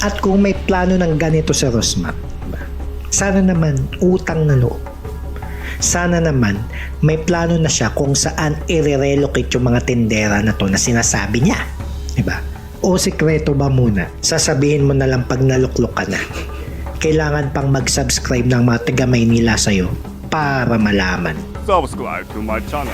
At kung may plano ng ganito sa Rosmar, sana naman utang na loob. Sana naman may plano na siya kung saan i-relocate yung mga tindera na to na sinasabi niya. Diba? O sikreto ba muna? Sasabihin mo na lang pag naluklok ka na. Kailangan pang mag-subscribe ng mga taga Maynila sa'yo para malaman. Subscribe to my channel.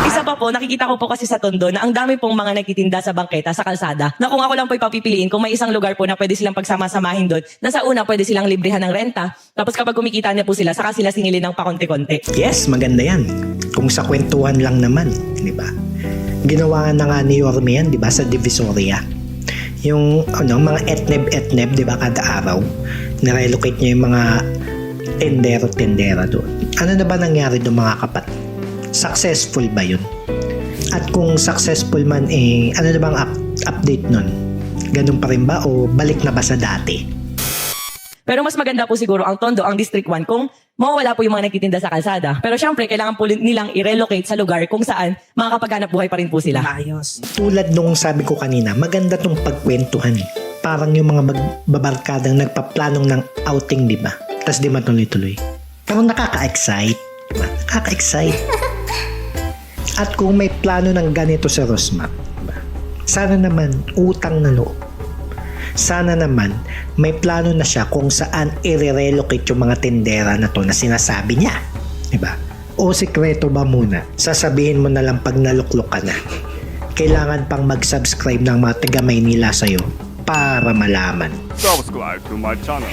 Isa pa po, nakikita ko po kasi sa Tondo na ang dami pong mga nagtitinda sa bangketa, sa kalsada, na kung ako lang po ipapipiliin, kung may isang lugar po na pwede silang pagsama-samahin doon, na sa una pwede silang librihan ng renta, tapos kapag kumikita niya po sila, saka sila singilin ng pakonti-konti. Yes, maganda yan. Kung sa kwentuhan lang naman, di ba? Ginawa na nga ni Yorme yan, di ba, sa Divisoria. Yung mga etneb, di ba, kada araw, nirelocate niya yung mga tendero-tendera doon. Ano na ba nangyari doon mga kapatid? Successful ba yun? At kung successful man, ano na bang update nun? Ganun pa rin ba o balik na ba sa dati? Pero mas maganda po siguro ang Tondo, ang District 1, kung mawawala po yung mga nagtitinda sa kalsada. Pero syempre, kailangan po nilang i-relocate sa lugar kung saan makakapaghanap buhay pa rin po sila. Ayos. Tulad nung sabi ko kanina, maganda tong pagkwentuhan. Parang yung mga babarkadang nagpaplanong ng outing, di ba? Tapos di matuloy-tuloy. Pero nakaka-excite. Diba? Nakaka-excite. At kung may plano ng ganito sa Rosmar, sana naman utang na loob. Sana naman may plano na siya kung saan i-relocate yung mga tindera na to na sinasabi niya. Diba? O sikreto ba muna? Sasabihin mo na lang pag naluklok ka na. Kailangan pang mag-subscribe ng mga taga Maynila sa'yo para malaman. Subscribe to my channel.